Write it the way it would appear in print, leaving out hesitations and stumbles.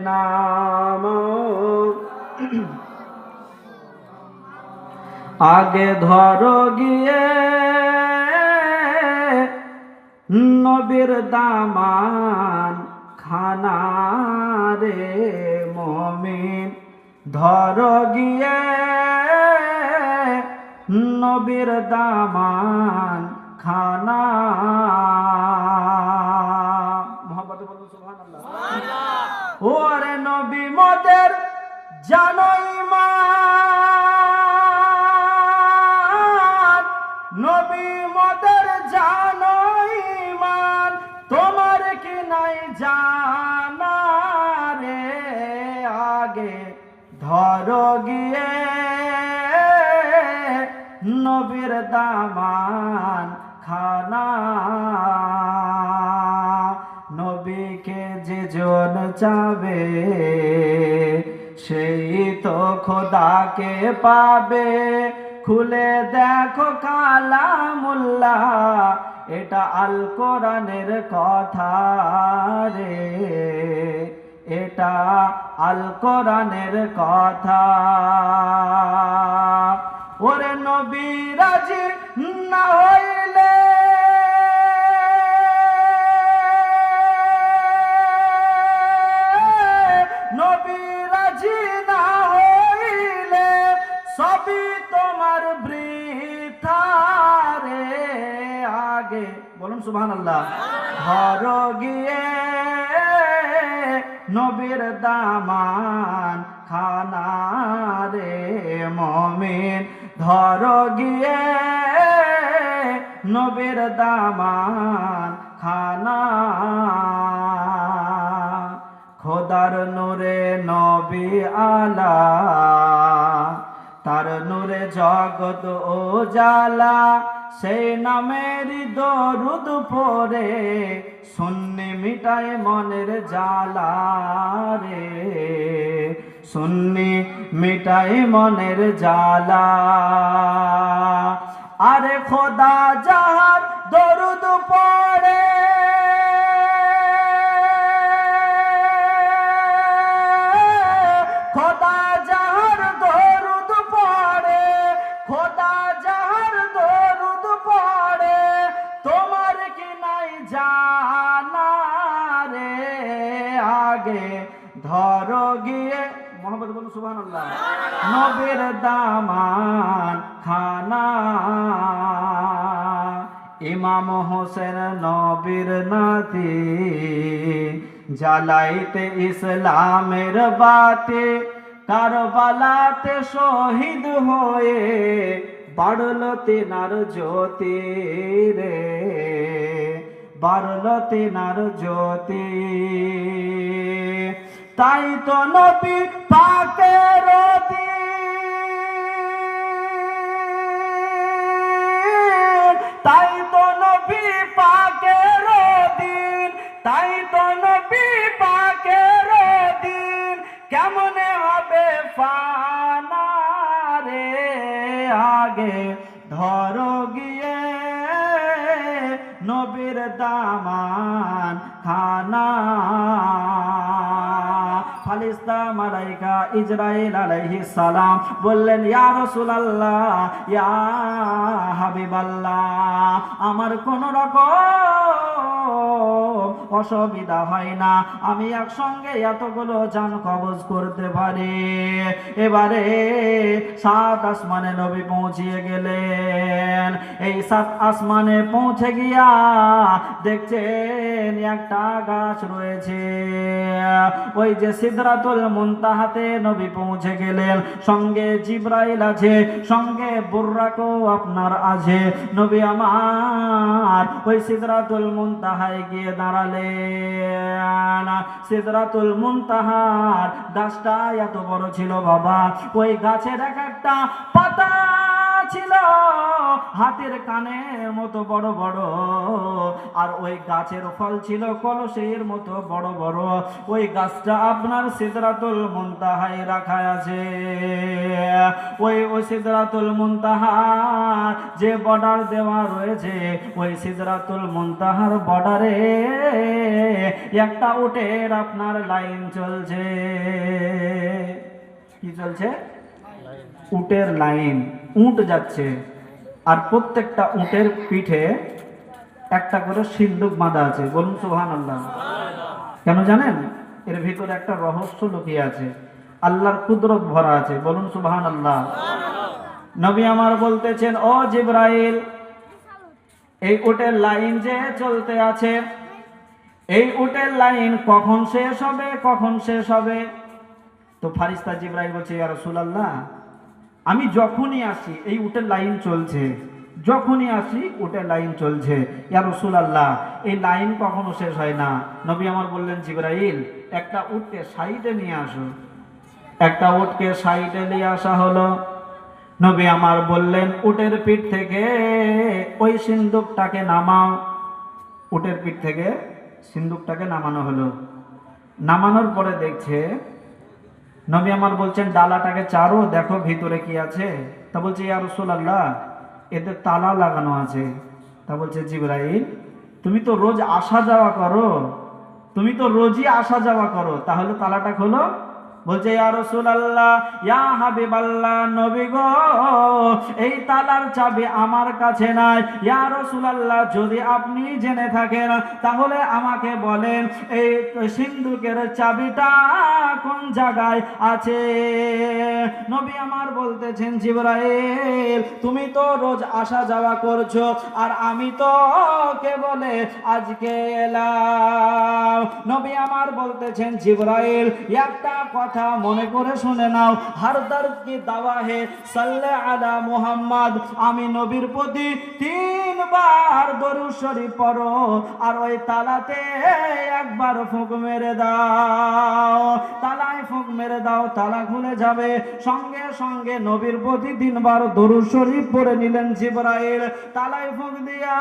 নাম আগে ধরো গিয়ে নবীর দামান খানা রে মুমিন ধরো গিয়ে নবীর দামান খানা। মুহাম্মদে বলুন সুবহানাল্লাহ। ওরে নবী মোদের জানো ঈমান, নবী মোদের জানো ঈমান, তোমার কি নাই জানা রে আগে ধরো গিয়ে নবীর দামান খানা। নবীকে যে জন চাবে সেই তো খোদাকে পাবে। খুলে দেখো কালামুল্লাহ, এটা আল কোরআনের কথা রে, এটা আল কোরআনের কথা। ওরে নবী রাজি না হইলে নবী রাজি না হইলে সবই তোমার বৃথা রে আগে বলুন সুবহানাল্লাহ। ধরো গিয়ে নবীর দামান খানা রে মুমিন ধরো গিয়ে নবীর দামান খানা। খোদার নূরে নবী আলা, তার নূরে জগৎ উজালা, সেই নামের দরুদ পড়ে সুন্নি মিটায় মনের জালা রে, সুন্নি মিটায় মনের জালা। আরে খোদা যাহার দরুদ পড়ে খোদা যাহার দরুদ পড়ে, খোদা যাহার দরুদ পড়ে, তোমার কি নাই জানা রে আগে ধরো গিয়ে মোহাম্মদ বলুন সুবহানাল্লাহ নবীর দামান খানা। ইমাম হোসেন নবীর নাতি জ্বালাইতে ইসলামের বাতি, কারবালাতে শহীদ হয়ে বাড়ল তিনার জ্যোতি রে, বাড়ল তিনার জ্যোতি। তাই তো নবী পাকের দিন, তাই তো নবী পাকের দিন, তাই তো নবী পাকের দিন কেমনে হবে ফানা রে আগে ধরো গিয়ে নবীর দামান খানা। ফারিস্তা মালাইকা ইজরাইল আলাইহিস সালাম বললেন ইয়া রাসূলুল্লাহ ইয়া হাবিবাল্লাহ, আমার কোন রকম অসুবিধা হয় না, আমি একসঙ্গে এতগুলো জান কবজ করতে পারি। এবারে 7 আসমানে নবী পৌঁছিয়ে গেলেন। এই 7 আসমানে পৌঁছে গিয়া দেখছেন একটা গাছ রয়েছে, ওই যে সিদরাতুল মুনতাহাতে নবী পৌঁছে গেলেন। সঙ্গে জিবরাইল আছে, সঙ্গে বুররাকও আপনার আছে। নবী আমার ওই সিদরাতুল মুনতাহায় গিয়ে দাঁড়ালেন। সিদরাতুল মুনতাহার গাছটা এত বড় ছিল বাবা, ওই গাছের এক একটা পাতা ছিল হাতের কানের মতো বড় বড়, আর ওই গাছের ফল ছিল কলসের মতো বড় বড়। ওই গাছটা আপনার সিদরাতুল মুনতাহায় রাখা আছে। ওই সিদরাতুল মুনতাহা যে বর্ডার দেওয়া রয়েছে, ওই সিদরাতুল মুনতাহার বর্ডারে একটা উটের আপনার লাইন চলছে। কি চলছে? উটের লাইন, উট যাচ্ছে, আর প্রত্যেকটা উটের পিঠে একটা করে সিন্দুক বাঁধা আছে। বলুন সুবহানাল্লাহ। কেন জানেন? এর ভিতরে একটা রহস্য লুকিয়ে আছে, আল্লাহর কুদরত ভরা আছে। বলুন সুবহানাল্লাহ। নবী আমার বলতেছেন, ও জিবরাইল, এই উটের লাইন যে চলতে আছে, এই উটের লাইন কখন শেষ হবে, কখন শেষ হবে? তো ফারিস্তা জিবরাইল বলছে, ইয়া রাসূলুল্লাহ, আমি যখনই আসি এই উটের লাইন চলছে, যখনই আসি উটের লাইন চলছে। ইয়া রাসূলুল্লাহ, এই লাইন কখনো শেষ হয় না। নবী আমার বললেন, জিবরাইল, একটা উটকে সাইডে নিয়ে আসো। একটা উটকে সাইডে নিয়ে আসা হলো। নবী আমার বললেন, উটের পিঠ থেকে ওই সিন্দুকটাকে নামাও। উটের পিঠ থেকে সিন্দুকটাকে নামানো হলো। নামানোর পরে দেখছে, নবী আমার বলছেন, ডালাটাকে চারো, দেখো ভিতরে কি আছে। তা বলছে, ইয়া রাসূলুল্লাহ, এতে তালা লাগানো আছে। তা বলছে, জিবরাইল, তুমি তো রোজ আসা যাওয়া করো, তুমি তো রোজই আসা যাওয়া করো, তাহলে তালাটা খোলো। বলছে, ইয়া রাসূলুল্লাহ, ইয়া হাবিবাল্লাহ, নবী গো, এই তালার চাবি আমার কাছে নাই। ইয়া রাসূলুল্লাহ, যদি আপনি জেনে থাকেন তাহলে আমাকে বলেন, এই সিন্দুকের চাবিটা কোন জায়গায় আছে? নবী আমার বলতেছেন, জিবরাইল, তুমি তো রোজ আসা যাওয়া করছো, আর আমি তো কেবলে আজকে এলাম। নবী আমার বলতেছেন, জিবরাইল, একটা কথা মনে করে শুনে নাও, হর দর্দ কি দাওয়া হে সাল্লে আলা মুহাম্মদ। আমি নবীর প্রতি 3 বার দরুদ শরীফ পড়ো, আর ওই তালাতে একবার ফুঁক মেরে দাও। তালায় ফুঁক মেরে দাও, তালা খুলে যাবে। সঙ্গে সঙ্গে নবীর প্রতি 3 বার দরুদ শরীফ পড়ে নিলেন জিবরাইল। তালায় ফুঁক দিয়া